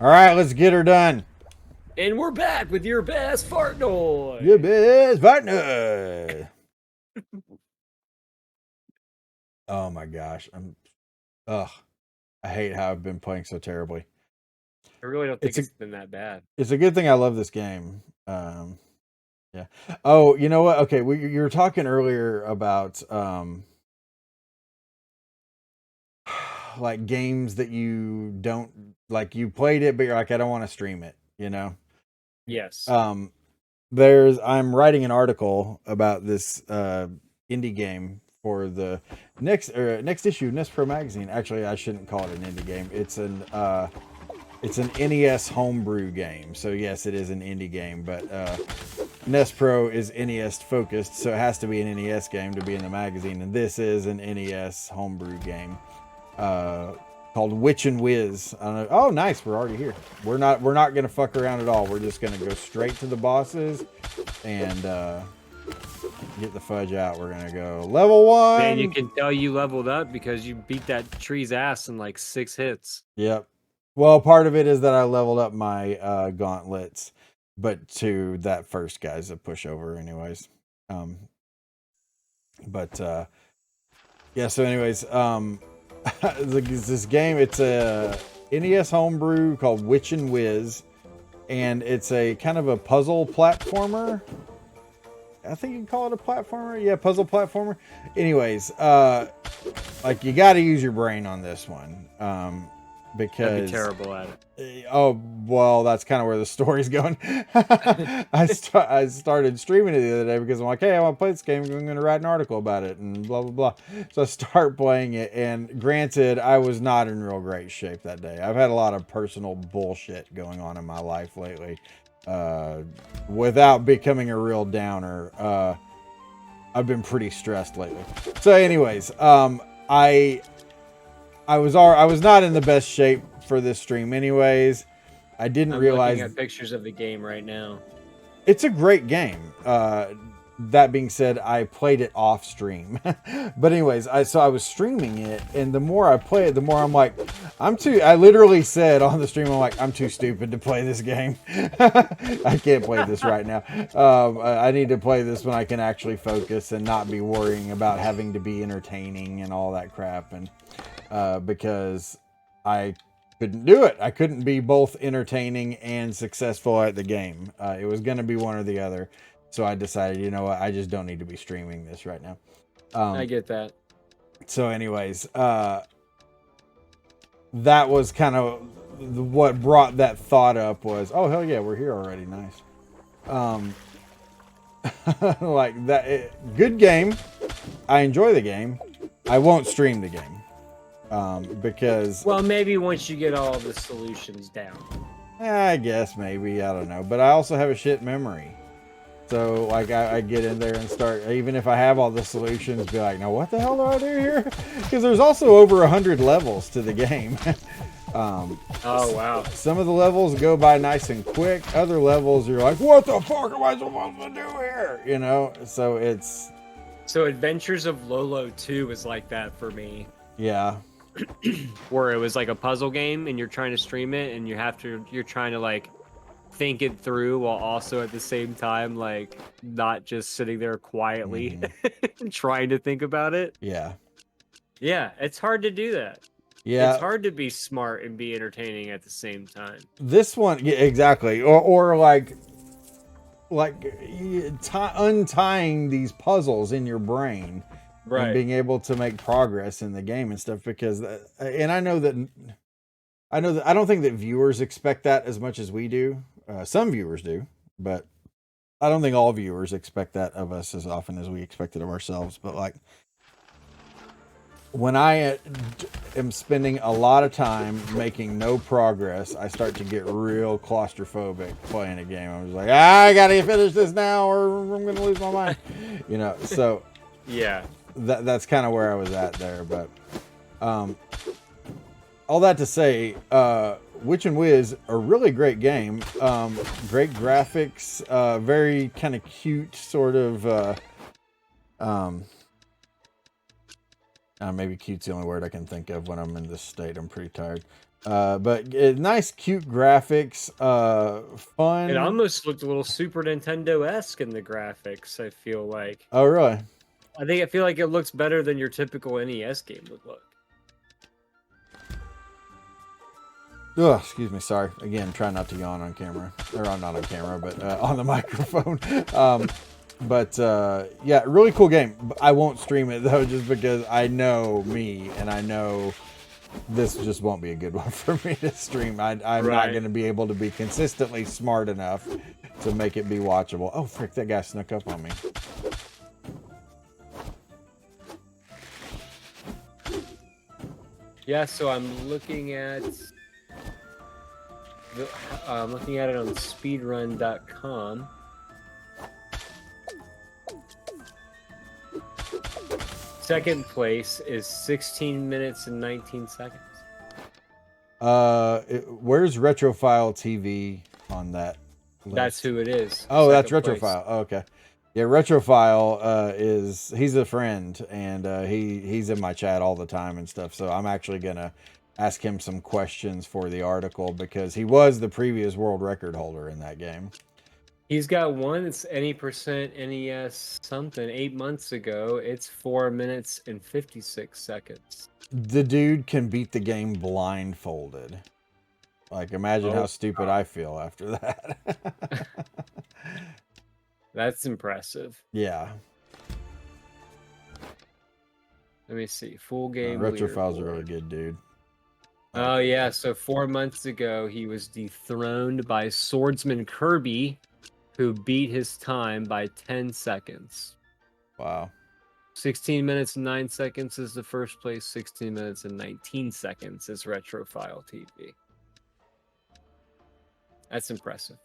All right, let's get her done. And we're back with your best fart noise. Your best partner. Oh my gosh, ugh. I hate how I've been playing so terribly. I really don't think it's been that bad. It's a good thing I love this game. Yeah. Oh, you know what? Okay, you were talking earlier about like games that you don't like. You played it, but you're like, I don't want to stream it. You know. Yes. I'm writing an article about this indie game for the next issue of NES Pro magazine. Actually, I shouldn't call it an indie game. It's an NES homebrew game. So yes, it is an indie game, but NES Pro is NES focused, so it has to be an NES game to be in the magazine. And this is an NES homebrew game called Witch and Whiz. Oh, nice! We're already here. We're not gonna fuck around at all. We're just gonna go straight to the bosses and get the fudge out. We're gonna go level 1. And you can tell you leveled up because you beat that tree's ass in like 6 hits. Yep. Well, part of it is that I leveled up my gauntlets, but to that first guy's a pushover, anyways. Yeah. So, anyways, this game, it's a NES homebrew called Witch and Whiz, and it's a kind of a puzzle platformer. I think you can call it a platformer. Yeah, puzzle platformer. Anyways, like you got to use your brain on this one, because I'd be terrible at it. Oh well, that's kind of where the story's going. I started streaming it the other day because I'm like, hey, I want to play this game. I'm going to write an article about it and blah blah blah. So I start playing it, and granted, I was not in real great shape that day. I've had a lot of personal bullshit going on in my life lately. Without becoming a real downer, I've been pretty stressed lately. So, anyways, I was not in the best shape for this stream, anyways. I didn't realize. I'm looking at pictures of the game right now. It's a great game. That being said, I played it off stream. But anyways, I was streaming it, and the more I play it, the more I'm like, I literally said on the stream, I'm like, I'm too stupid to play this game. I can't play this right now. I need to play this when I can actually focus and not be worrying about having to be entertaining and all that crap. And because I couldn't do it. I couldn't be both entertaining and successful at the game. It was going to be one or the other. So I decided, you know what, I just don't need to be streaming this right now. I get that. So anyways, that was kind of what brought that thought up was, oh, hell yeah, we're here already. Nice. Like that. Good game. I enjoy the game. I won't stream the game. Because... Well, maybe once you get all the solutions down. I guess, maybe. I don't know. But I also have a shit memory. So, like, I get in there and start, even if I have all the solutions, be like, now what the hell do I do here? Because there's also over 100 levels to the game. Oh, wow. Some of the levels go by nice and quick. Other levels, you're like, what the fuck am I supposed to do here? You know? So, it's... So, Adventures of Lolo 2 was like that for me. Yeah. Where it was like a puzzle game, and you're trying to stream it, and you're trying to, like, think it through while also at the same time, like, not just sitting there quietly trying to think about it. Yeah. Yeah, it's hard to do that. Yeah. It's hard to be smart and be entertaining at the same time. This one, yeah, exactly. Or like untying these puzzles in your brain. Right. And being able to make progress in the game and stuff, because and I don't think that viewers expect that as much as we do. Some viewers do, but I don't think all viewers expect that of us as often as we expect it of ourselves. But like, when I am spending a lot of time making no progress, I start to get real claustrophobic playing a game. I'm just like, I gotta finish this now or I'm gonna lose my mind. You know, so yeah. That's kind of where I was at there, but all that to say, Witch and Whiz, a really great game. Great graphics, very kind of cute, sort of. Maybe cute's the only word I can think of when I'm in this state. I'm pretty tired. But nice, cute graphics. Fun. It almost looked a little Super Nintendo-esque in the graphics, I feel like. Oh, really? I feel like it looks better than your typical NES game would look. Oh, excuse me. Sorry. Again, try not to yawn on camera. Or not on camera, but on the microphone. Yeah, really cool game. I won't stream it, though, just because I know me, and I know this just won't be a good one for me to stream. I'm not going to be able to be consistently smart enough to make it be watchable. Oh, frick, that guy snuck up on me. Yeah, so I'm looking at it on speedrun.com. Second place is 16 minutes and 19 seconds. Where's Retrofile TV on that list? That's who it is. Oh, that's Retrofile. Oh, okay. Yeah, Retrofile he's a friend, and he's in my chat all the time and stuff. So I'm actually gonna ask him some questions for the article because he was the previous world record holder in that game. He's got one. It's any percent NES something 8 months ago. It's 4 minutes and 56 seconds. The dude can beat the game blindfolded. Like, imagine how stupid I feel after that. That's impressive. Yeah. Let me see. Full game. Retrofile's a really good dude. Oh, yeah. So 4 months ago, he was dethroned by Swordsman Kirby, who beat his time by 10 seconds. Wow. 16 minutes and 9 seconds is the first place. 16 minutes and 19 seconds is Retrofile TV. That's impressive.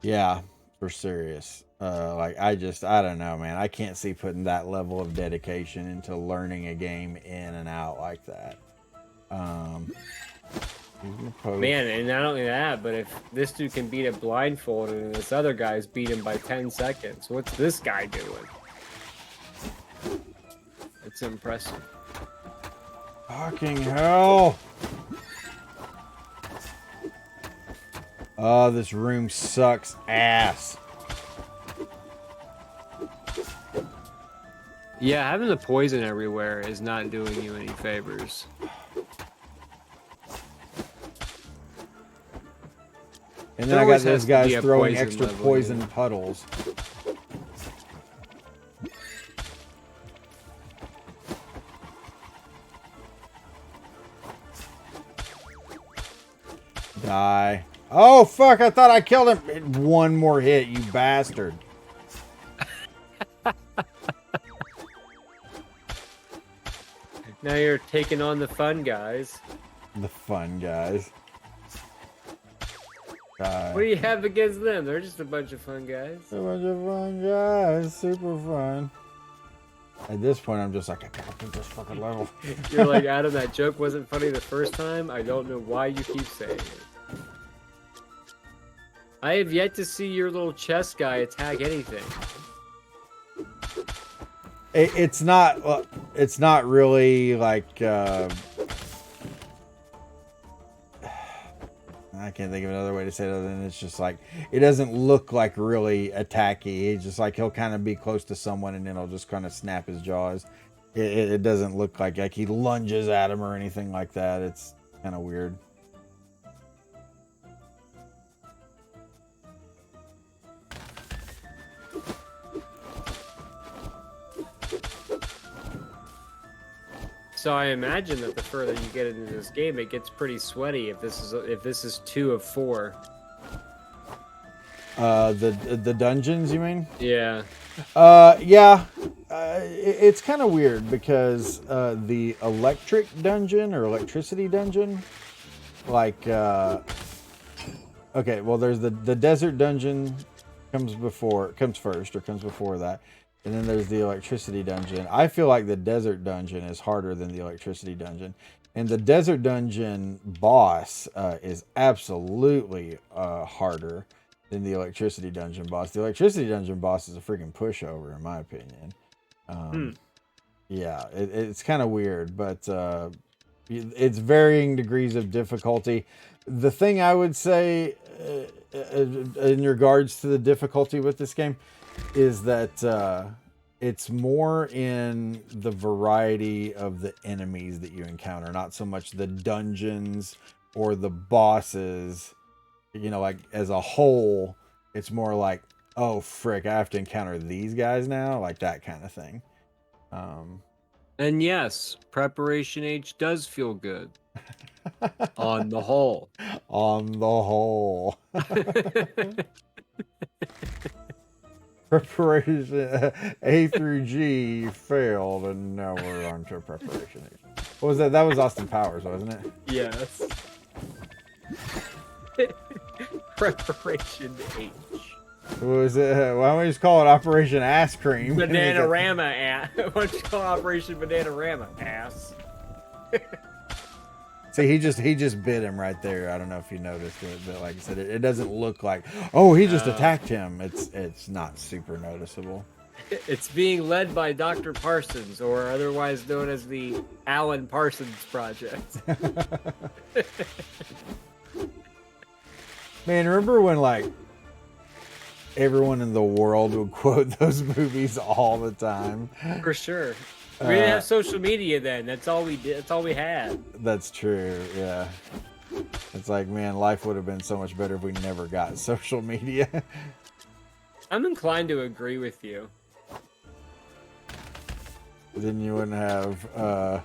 Yeah, for serious. I don't know, man. I can't see putting that level of dedication into learning a game in and out like that. Man, and not only that, but if this dude can beat it blindfolded and this other guy's beat him by 10 seconds, what's this guy doing? It's impressive. Fucking hell. Oh, this room sucks ass. Yeah, having the poison everywhere is not doing you any favors. And then I got those guys throwing extra poison puddles. Die. Oh, fuck, I thought I killed him. One more hit, you bastard. Now you're taking on the fun guys. The fun guys. What do you have against them? They're just a bunch of fun guys. A bunch of fun guys. Super fun. At this point, I'm just like, I gotta beat this fucking level. You're like, Adam, that joke wasn't funny the first time. I don't know why you keep saying it. I have yet to see your little chess guy attack anything. It's not really like, I can't think of another way to say it other than it's just like, it doesn't look like really attacky. It's just like he'll kind of be close to someone and then he'll just kind of snap his jaws. It doesn't look like he lunges at him or anything like that. It's kind of weird. So I imagine that the further you get into this game, it gets pretty sweaty. If this is 2 of 4. The dungeons, you mean? Yeah. Yeah. It's kind of weird because the electric dungeon or electricity dungeon, like, okay, well, there's the desert dungeon comes before that. And then there's the electricity dungeon. I feel like the desert dungeon is harder than the electricity dungeon. And the desert dungeon boss is absolutely harder than the electricity dungeon boss. The electricity dungeon boss is a freaking pushover, in my opinion. Yeah, it's kind of weird, but It's varying degrees of difficulty. The thing I would say in regards to the difficulty with this game is that it's more in the variety of the enemies that you encounter, not so much the dungeons or the bosses. You know, like as a whole, it's more like, oh frick, I have to encounter these guys now, like that kind of thing. And yes, Preparation H does feel good. On the whole. On the whole. Preparation A through G failed, and now we're on to Preparation H. What was that? That was Austin Powers, wasn't it? Yes. Preparation H. What was it? Why don't we just call it Operation Ass Cream? Bananarama ass. Why don't you call Operation Bananarama ass? See, he just bit him right there. I don't know if you noticed it, but like I said, it doesn't look like, oh, he just attacked him. It's not super noticeable. It's being led by Dr. Parsons, or otherwise known as the Alan Parsons Project. Man, remember when like everyone in the world would quote those movies all the time? For sure. We didn't have social media then. That's all we did. That's all we had. That's true. Yeah. It's like, man, life would have been so much better if we never got social media. I'm inclined to agree with you. Then you wouldn't have.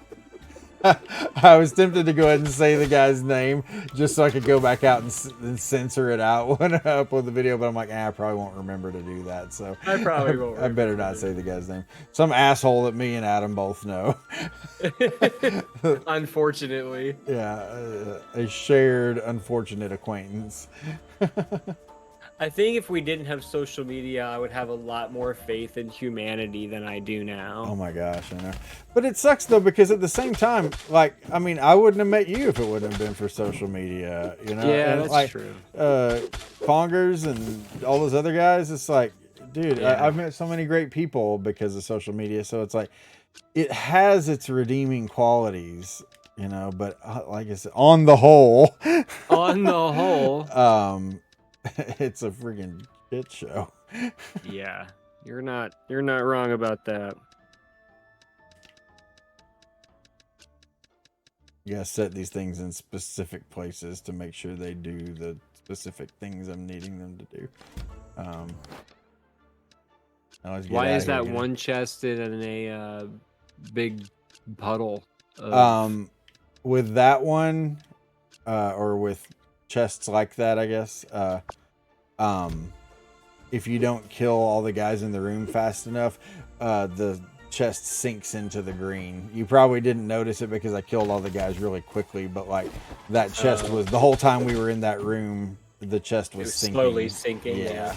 I was tempted to go ahead and say the guy's name just so I could go back out and censor it out when I upload the video, but I'm like, I probably won't remember to do that. So I probably won't. I better not say the guy's name. Some asshole that me and Adam both know. Unfortunately. Yeah, a shared unfortunate acquaintance. I think if we didn't have social media, I would have a lot more faith in humanity than I do now. Oh my gosh, I know. But it sucks though, because at the same time, like, I mean, I wouldn't have met you if it wouldn't have been for social media, you know? Yeah, and that's like, true. Pongers and all those other guys, it's like, dude, Yeah. I've met so many great people because of social media. So it's like, it has its redeeming qualities, you know, but like I said, on the whole, On the whole, it's a freaking shit show. yeah, you're not wrong about that. You gotta set these things in specific places to make sure they do the specific things I'm needing them to do. Why is that one chest in a big puddle? With that one, or with chests like that, I guess. If you don't kill all the guys in the room fast enough, the chest sinks into the green. You probably didn't notice it because I killed all the guys really quickly, but like that chest was the whole time we were in that room. The chest was sinking. Slowly sinking. Yeah.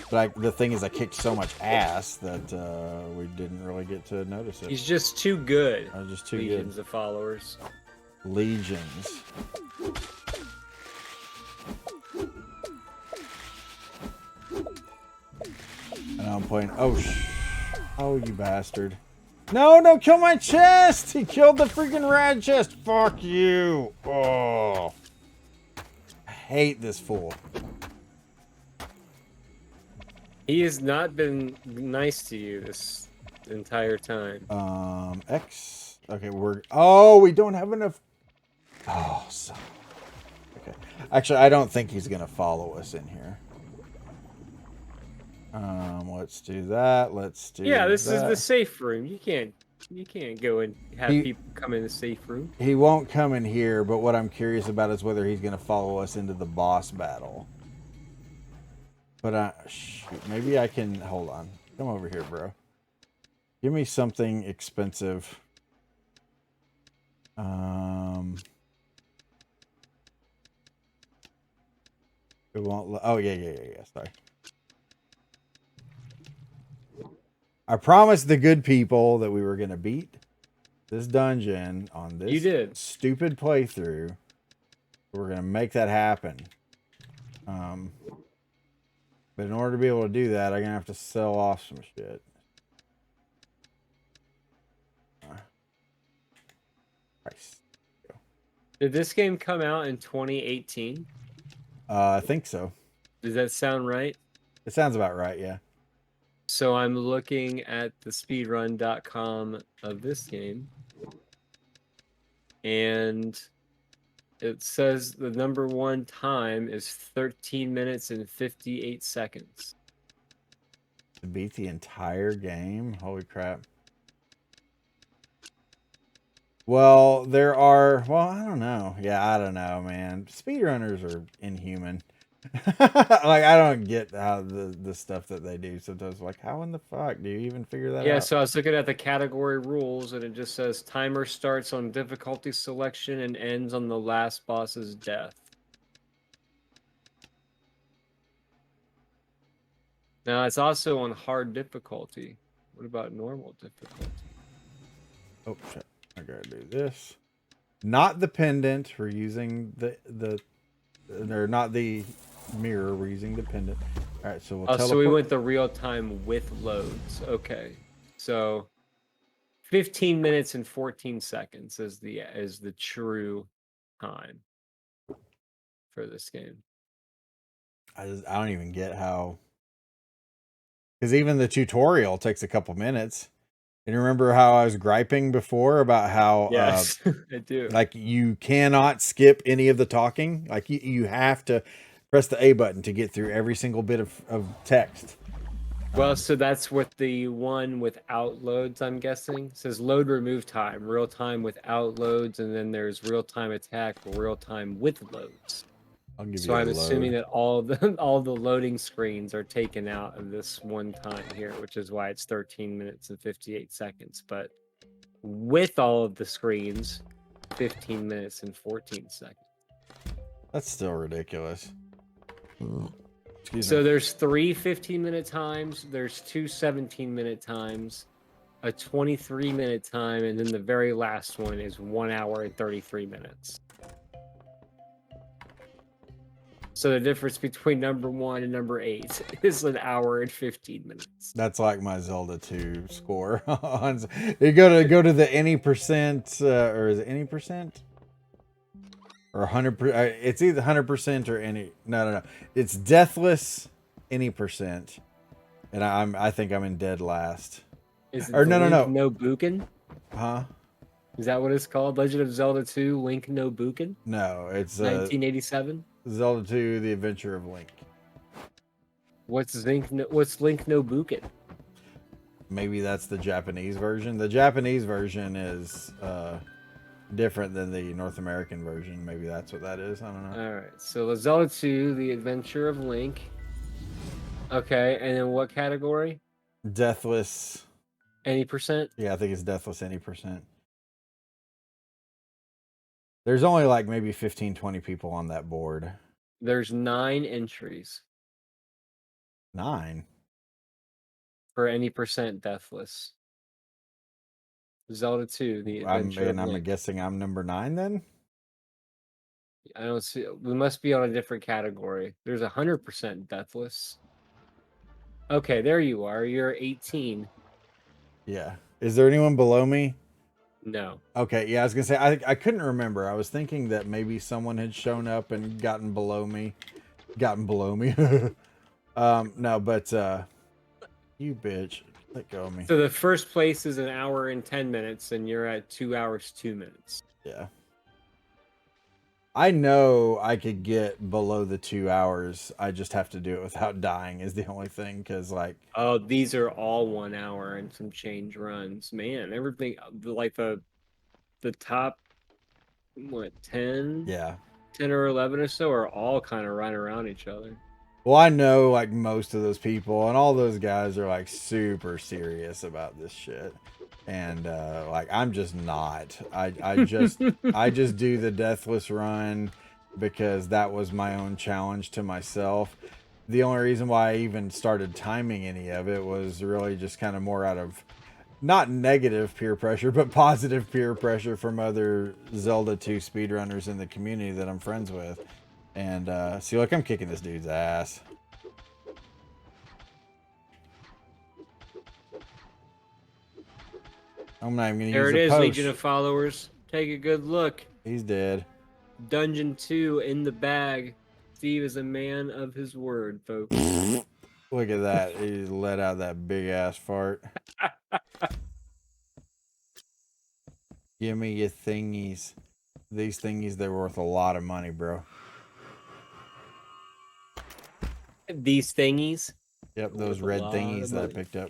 But the thing is, I kicked so much ass that we didn't really get to notice it. He's just too good. I was just too Legions good. of followers. Legions. And I'm playing. Oh, you bastard! No, don't kill my chest! He killed the freaking rad chest. Fuck you! Oh, I hate this fool. He has not been nice to you this entire time. X. Okay, we don't have enough. Oh, so. Okay. Actually, I don't think he's gonna follow us in here. Let's do that. Let's do. Yeah, this that. is the safe room. You can't go and have people come in the safe room. He won't come in here, but what I'm curious about is whether he's gonna follow us into the boss battle. But shoot, maybe I can hold on. Come over here, bro. Give me something expensive. It won't. Oh yeah. Sorry. I promised the good people that we were gonna beat this dungeon on this stupid playthrough. We're gonna make that happen. But in order to be able to do that, I'm gonna have to sell off some shit. Nice. Did this game come out in 2018? I think so. Does that sound right? It sounds about right, yeah. So I'm looking at the speedrun.com of this game, and it says the number one time is 13 minutes and 58 seconds. To beat the entire game? Holy crap. Well, I don't know. Yeah, I don't know, man. Speedrunners are inhuman. Like, I don't get how the stuff that they do sometimes. Like, how in the fuck do you even figure that Yeah, out? so I was looking at the category rules, and it just says timer starts on difficulty selection and ends on the last boss's death. Now, it's also on hard difficulty. What about normal difficulty? Oh, shit. I gotta do this. Not the pendant. We're using or not the mirror. We're using the pendant. All right, so we'll Oh, so we teleport. went the real time with loads. Okay. So 15 minutes and 14 seconds is the true time for this game. I don't even get how. Because even the tutorial takes a couple minutes. And remember how I was griping before about how Yes, I do. like you cannot skip any of the talking. Like you have to press the A button to get through every single bit of text. Well, so that's what the one without loads, I'm guessing. It says load remove time, real time without loads, and then there's real time attack, real time with loads. I'll give So you a I'm assuming load. that all the loading screens are taken out of this one time here, which is why it's 13 minutes and 58 seconds. But with all of the screens, 15 minutes and 14 seconds. That's still ridiculous. Excuse So me. there's 3 15-minute times, there's 2 17-minute times, a 23-minute time, and then the very last one is 1 hour and 33 minutes. So the difference between number 1 and number 8 is an hour and 15 minutes. That's like my Zelda 2 score. You go to the any percent, or is it any percent? Or 100%. It's either 100% or any. No. It's deathless any percent. And I think I'm in dead last. Is it Or the no. Link no Buken? Huh? Is that what it's called? Legend of Zelda 2 Link no Buken? No, it's 1987? Zelda 2 The Adventure of Link. What's Link no Buken? Maybe that's the Japanese version. The Japanese version is different than the North American version. Maybe that's what that is. I don't know. All right. So the Zelda 2 The Adventure of Link. Okay, and then what category? Deathless. Any percent? Yeah, I think it's deathless any percent. There's only like maybe 15, 20 people on that board. There's 9 entries 9. for any percent deathless. Zelda 2, The Adventure of I'm Link. guessing I'm number 9 then. I don't see. We must be on a different category. There's 100% deathless. Okay, there you are. You're 18. Yeah. Is there anyone below me? No. Okay, yeah, I was gonna say I couldn't remember. I was thinking that maybe someone had shown up and gotten below me. No, but you bitch. Let go of me. So the first place is 1 hour and 10 minutes, and you're at 2 hours 2 minutes. Yeah. I know I could get below the 2 hours. I just have to do it without dying is the only thing, because like Oh, these are all 1 hour and some change runs. Man, everything like the top what 10, yeah. 10 or 11 or so are all kind of right around each other. Well, I know like most of those people and all those guys are like super serious about this shit. And like I'm just not. I just do the deathless run because that was my own challenge to myself. The only reason why I even started timing any of it was really just kind of more out of not negative peer pressure, but positive peer pressure from other Zelda 2 speedrunners in the community that I'm friends with. And see, look, I'm kicking this dude's ass. I'm not even gonna There use it a is, post. Legion of Followers. Take a good look. He's dead. Dungeon 2 in the bag. Steve is a man of his word, folks. Look at that. He let out that big ass fart. Give me your thingies. These thingies, they're worth a lot of money, bro. These thingies. Yep, those red thingies that I money. picked up.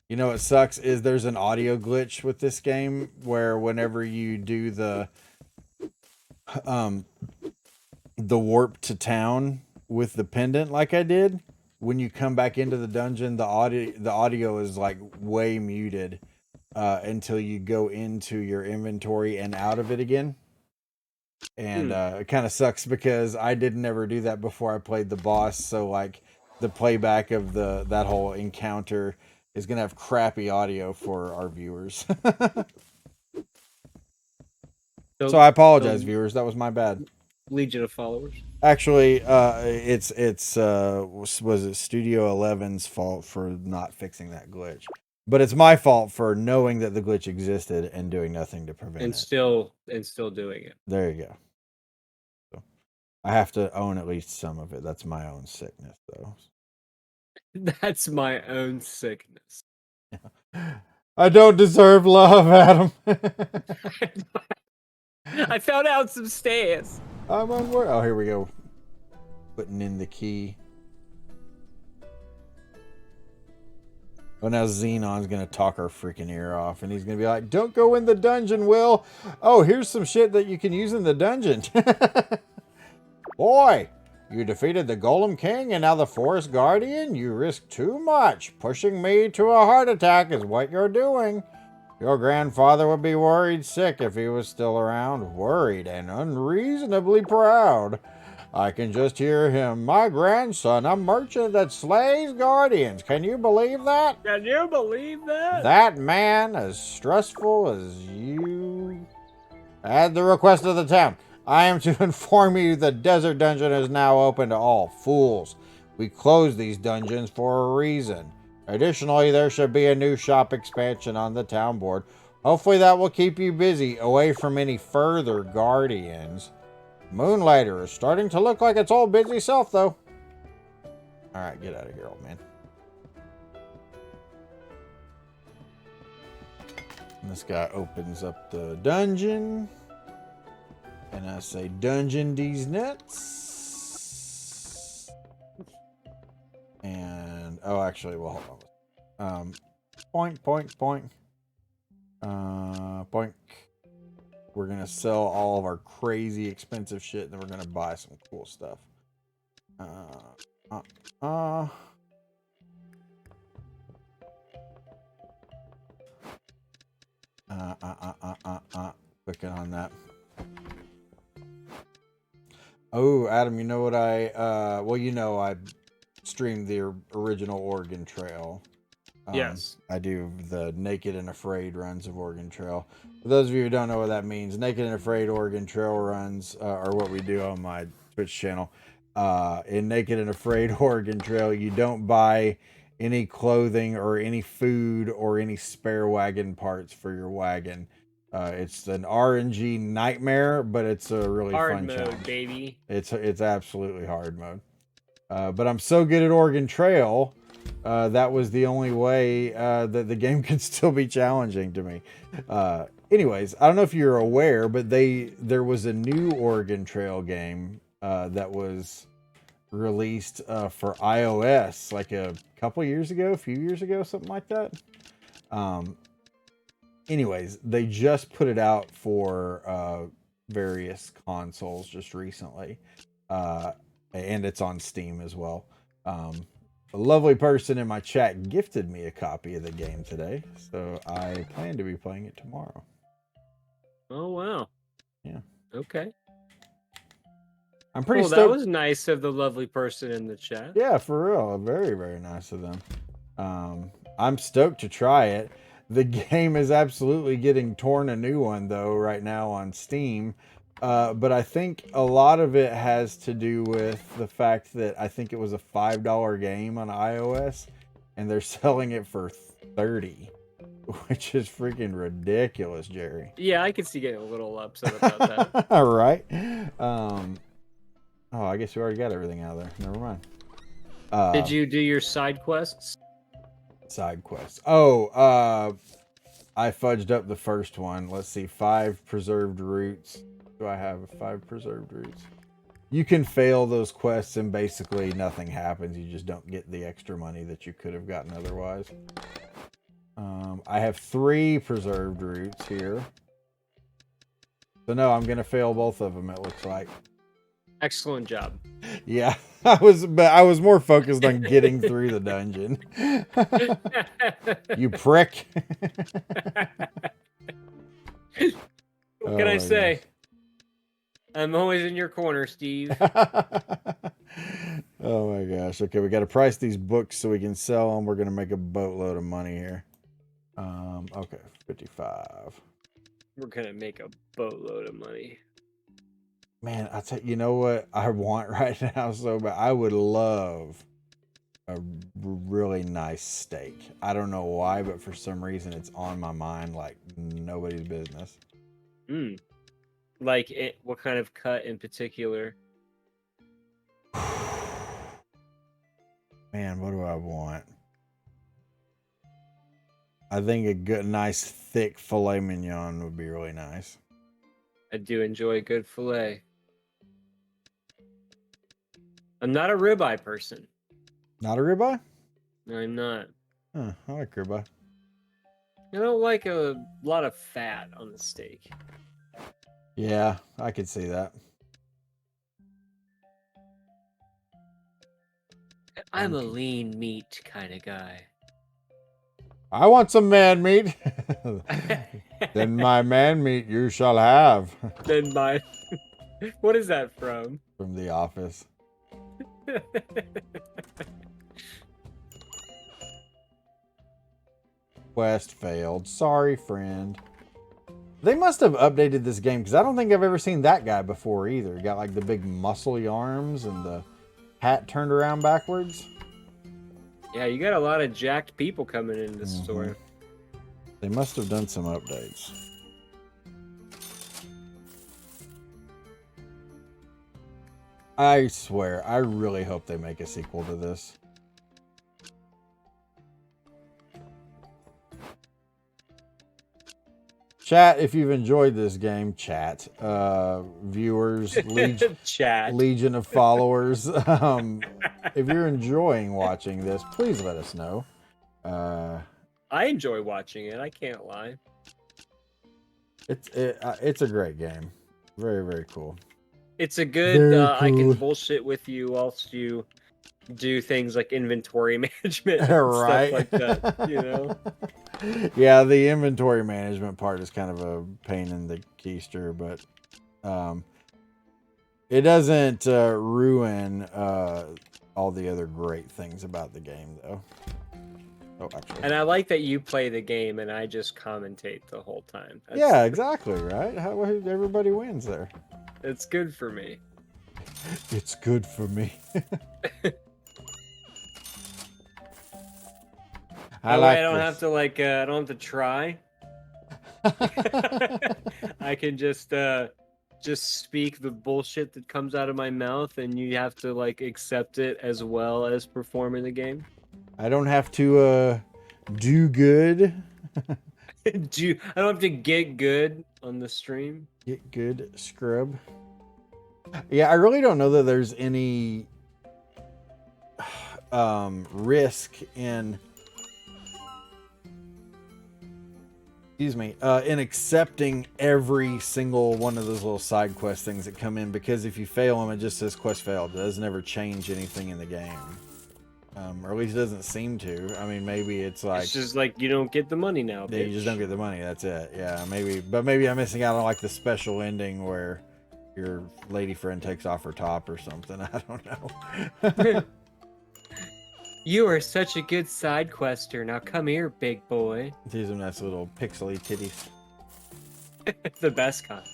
You know what sucks is there's an audio glitch with this game where whenever you do the warp to town with the pendant like I did, when you come back into the dungeon, the audio is like way muted until you go into your inventory and out of it again. And it kind of sucks because I didn't ever do that before I played the boss, so like the playback of that whole encounter is gonna have crappy audio for our viewers. So I apologize, viewers. That was my bad. Legion of followers. Actually, it's was it Studio 11's fault for not fixing that glitch, but it's my fault for knowing that the glitch existed and doing nothing to prevent And it. still doing it. There you go. So I have to own at least some of it. That's my own sickness, though. That's my own sickness. I don't deserve love, Adam. I found out some stairs. I'm unworthy. Oh, here we go. Putting in the key. Well, now Xenon's going to talk our freaking ear off, and he's going to be like, don't go in the dungeon, Will. Oh, here's some shit that you can use in the dungeon. Boy, you defeated the Golem King and now the Forest Guardian? You risk too much. Pushing me to a heart attack is what you're doing. Your grandfather would be worried sick if he was still around. Worried and unreasonably proud. I can just hear him. My grandson, a merchant that slays guardians. Can you believe that? Can you believe that? That man, as stressful as you. At the request of the town, I am to inform you the desert dungeon is now open to all fools. We close these dungeons for a reason. Additionally, there should be a new shop expansion on the town board. Hopefully that will keep you busy, away from any further guardians. Moonlighter is starting to look like its old busy self, though. Alright, get out of here, old man. And this guy opens up the dungeon. And I say, dungeon these nuts. And, oh, actually, well, hold on. Point. Point. We're going to sell all of our crazy expensive shit, and then we're going to buy some cool stuff. Clicking on that. Oh, Adam, you know what well, you know, I streamed the original Oregon Trail. Yes. I do the Naked and Afraid runs of Oregon Trail. For those of you who don't know what that means, Naked and Afraid Oregon Trail runs are what we do on my Twitch channel. In Naked and Afraid Oregon Trail, you don't buy any clothing or any food or any spare wagon parts for your wagon. It's an RNG nightmare, but it's a really hard fun mode, challenge. baby. It's absolutely hard mode. But I'm so good at Oregon Trail, that was the only way that the game could still be challenging to me. Anyways, I don't know if you're aware, but there was a new Oregon Trail game that was released for iOS like a few years ago, something like that. Anyways, they just put it out for various consoles just recently. And it's on Steam as well. A lovely person in my chat gifted me a copy of the game today, so I plan to be playing it tomorrow. Oh, wow. Yeah. Okay. I'm pretty stoked. That was nice of the lovely person in the chat. Yeah, for real. Very, very nice of them. I'm stoked to try it. The game is absolutely getting torn a new one, though, right now on Steam. But I think a lot of it has to do with the fact that I think it was a $5 game on iOS, and they're selling it for $30. which is freaking ridiculous, Jerry. Yeah, I can see getting a little upset about that. All right. Oh, I guess we already got everything out of there. Never mind. Did you do your side quests? Side quests. Oh, I fudged up the first one. Let's see. 5 preserved roots. Do I have 5 preserved roots? You can fail those quests and basically nothing happens. You just don't get the extra money that you could have gotten otherwise. I have 3 preserved roots here. So no, I'm going to fail both of them, it looks like. Excellent job. Yeah, I was more focused on getting through the dungeon. You prick. What can I say? Gosh. I'm always in your corner, Steve. Oh my gosh. Okay, we got to price these books so we can sell them. We're going to make a boatload of money here. Okay, 55. We're gonna make a boatload of money. Man, I tell you know what I want right now so bad. I would love a really nice steak. I don't know why, but for some reason it's on my mind like nobody's business. Like it? What kind of cut in particular? Man, what do I want? I think a good, nice, thick filet mignon would be really nice. I do enjoy good filet. I'm not a ribeye person. Not a ribeye? No, I'm not. Huh, I like ribeye. I don't like a lot of fat on the steak. Yeah, I could see that. I'm a lean meat kind of guy. I want some man meat. Then my man meat you shall have. Then my... What is that from? From The Office. Quest failed. Sorry, friend. They must have updated this game because I don't think I've ever seen that guy before either. Got like the big muscly arms and the hat turned around backwards. Yeah, you got a lot of jacked people coming in this store. They must have done some updates. I swear, I really hope they make a sequel to this. Chat, if you've enjoyed this game, chat, viewers, legion of followers. If you're enjoying watching this, please let us know. I enjoy watching it. I can't lie. It's a great game. Very, very cool. It's a good. I can bullshit with you whilst you do things like inventory management and Right. stuff like that. You know. Yeah, the inventory management part is kind of a pain in the keister, but it doesn't ruin all the other great things about the game, though. Oh, actually. And I like that you play the game and I just commentate the whole time. Yeah, exactly, right? Everybody wins there. It's good for me. It's good for me. I don't have to I don't have to try. I can just speak the bullshit that comes out of my mouth, and you have to accept it as well as perform in the game. I don't have to do good. I don't have to get good on the stream. Get good, scrub. Yeah, I really don't know that there's any risk in in accepting every single one of those little side quest things that come in, because if you fail them, it just says quest failed. It doesn't ever change anything in the game. Or at least it doesn't seem to. I mean, maybe it's just you don't get the money now, bitch. Yeah, you just don't get the money. That's it. Yeah, maybe I'm missing out on the special ending where your lady friend takes off her top or something. I don't know. You are such a good side quester. Now come here, big boy. These are nice little pixely titties. The best kind.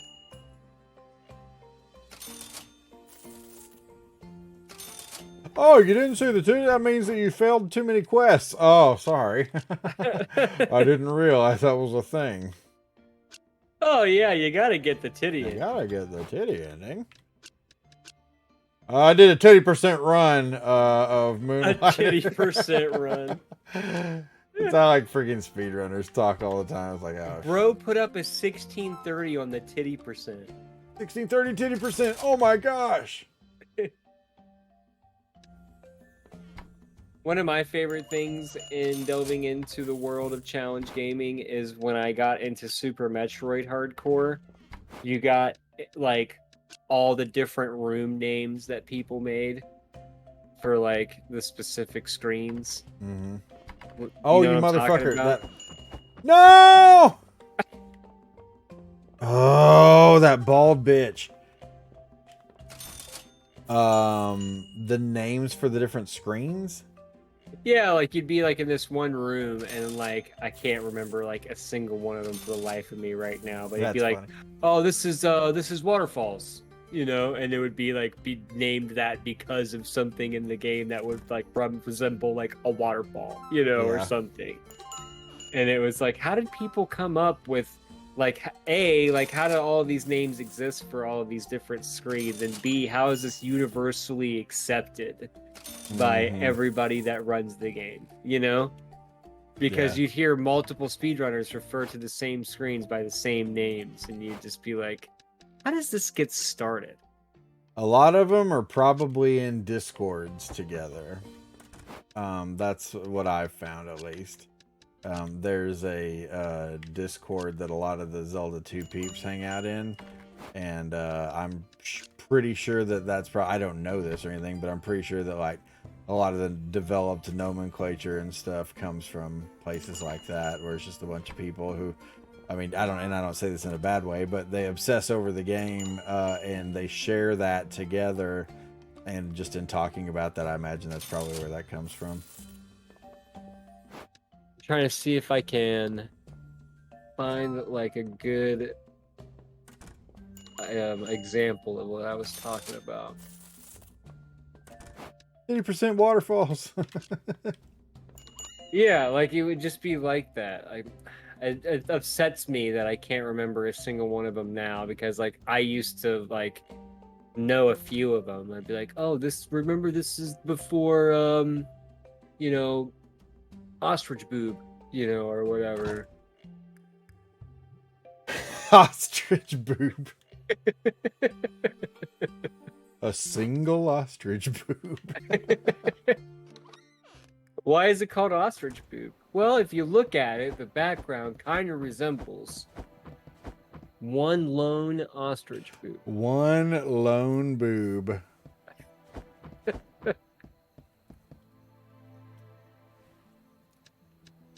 Oh, you didn't see the titty? That means that you failed too many quests. Oh, sorry. I didn't realize that was a thing. Oh yeah, you gotta get the titty You in. gotta get the titty ending. I did a 30% run of Moonlighter. A titty percent run. It's how like freaking speedrunners talk all the time. It's like, oh, Bro put up a 1630 on the titty percent. 1630 titty percent. Oh my gosh. One of my favorite things in delving into the world of challenge gaming is when I got into Super Metroid Hardcore. You got like all the different room names that people made for like the specific screens. Mm-hmm. You Oh, know you what I'm talking motherfucker! about? That no! Oh, that bald bitch. The names for the different screens. Yeah, like you'd be like in this one room and like I can't remember like a single one of them for the life of me right now, but it'd be That's like, funny. oh, this is waterfalls, you know, and it would be like be named that because of something in the game that would like resemble like a waterfall, you know, or Yeah. something. And it was like, how did people come up with like like how do all these names exist for all of these different screens, and B, how is this universally accepted by Mhm. everybody that runs the game, you know? Because Yeah. you'd hear multiple speedrunners refer to the same screens by the same names, and you'd just be like, how does this get started? A lot of them are probably in discords together. That's what I've found at least. There's a Discord that a lot of the Zelda 2 peeps hang out in, and I'm pretty sure that that's probably, I don't know this or anything, but I'm pretty sure that like a lot of the developed nomenclature and stuff comes from places like that, where it's just a bunch of people who, I mean, I don't say this in a bad way, but they obsess over the game and they share that together, and just in talking about that, I imagine that's probably where that comes from. Trying to see if I can find like a good example of what I was talking about. 80% waterfalls. Yeah, like it would just be like that. Like it upsets me that I can't remember a single one of them now, because like I used to like know a few of them. I'd be like, "Oh, remember this is before you know, ostrich boob, you know, or whatever." Ostrich boob. A single ostrich boob. Why is it called ostrich boob? Well, if you look at it, the background kind of resembles one lone ostrich boob. One lone boob.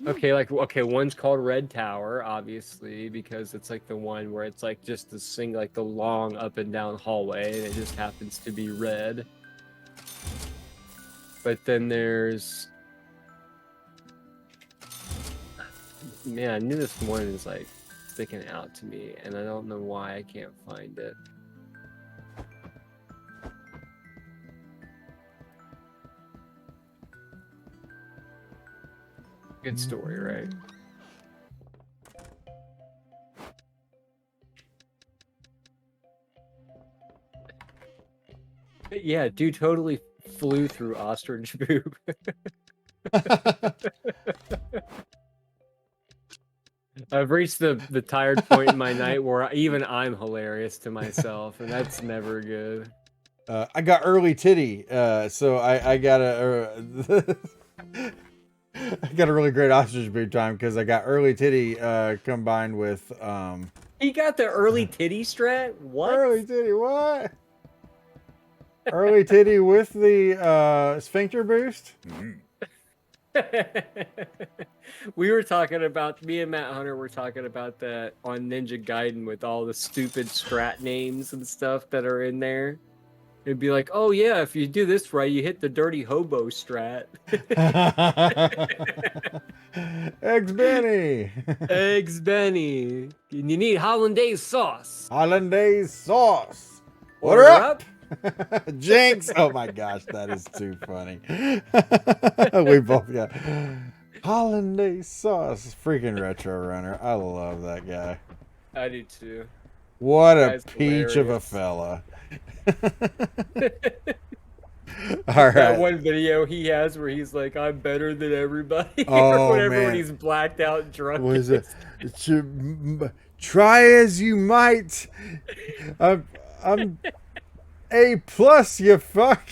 Okay, one's called Red Tower, obviously, because it's like the one where it's like just like the long up and down hallway, and it just happens to be red. But then there's, man, I knew this one is like sticking out to me, and I don't know why I can't find it. Good story, right? Yeah, dude totally flew through ostrich boob. I've reached the tired point in my night where even I'm hilarious to myself, and that's never good. I got early titty, so I got a I got a really great ostrich boob time because I got early titty combined with He got the early titty strat? What? early titty. What? Early titty with the sphincter boost. We were talking about, me and Matt Hunter were talking about that on Ninja Gaiden with all the stupid strat names and stuff that are in there. It'd be like, oh yeah, if you do this right, you hit the dirty hobo strat. Eggs Benny. Eggs Benny. And you need hollandaise sauce. Hollandaise sauce. Order Order up. Jinx! Oh my gosh, that is too funny. We both got hollandaise sauce. Freaking retro runner. I love that guy. I do too. What a Guy's peach of a hilarious. fella. All That right. one video he has where he's like, "I'm better than everybody," or Oh whatever, when man. he's blacked out drunk. Was it? Try as you might. I'm A plus. You fuck.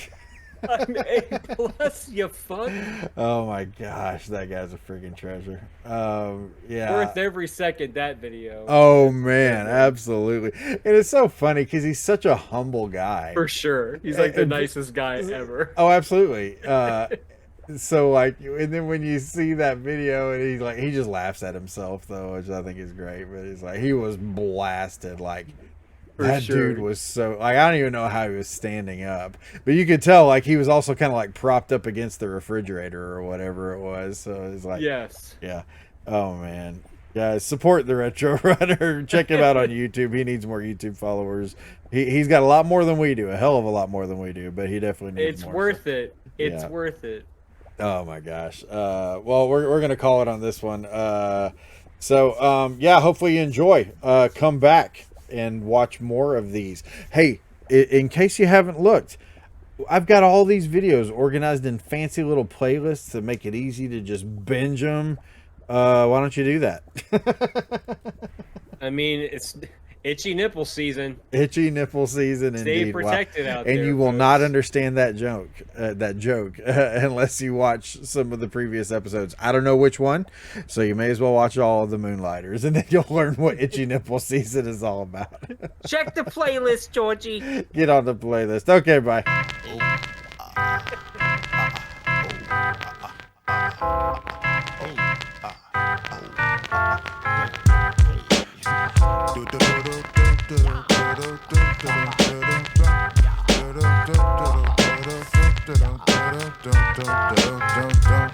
I'm A plus, you fuck. Oh my gosh, that guy's a freaking treasure. Yeah. Worth every second, that video. Oh man, absolutely. And it's so funny because he's such a humble guy. For sure. He's like the nicest guy ever. Oh, absolutely. So like, and then when you see that video, and he's like, he just laughs at himself though, which I think is great. But he's like, he was blasted. Like that dude was so like, I don't even know how he was standing up, but you could tell like he was also kind of like propped up against the refrigerator or whatever it was. So it's like, Yes. yeah. Oh man. Guys, support the Retro Runner. Check him out on YouTube. He needs more YouTube followers. He's got a lot more than we do, a hell of a lot more than we do, but he definitely needs It's more. worth it. It's Yeah. worth it. Oh my gosh. Well, we're gonna call it on this one. Yeah, hopefully you enjoy. Come back and watch more of these. Hey, in case you haven't looked, I've got all these videos organized in fancy little playlists to make it easy to just binge them. Why don't you do that? I mean, it's itchy nipple season. Itchy nipple season, Stay indeed. protected out and there, you will folks. not understand that joke, unless you watch some of the previous episodes. I don't know which one, so you may as well watch all of the Moonlighters, and then you'll learn what itchy nipple season is all about. Check the playlist, Georgie. Get on the playlist. Okay, bye. Dun, dun, dun, dun, dun, dun, dun, dun, dun, dun, dun.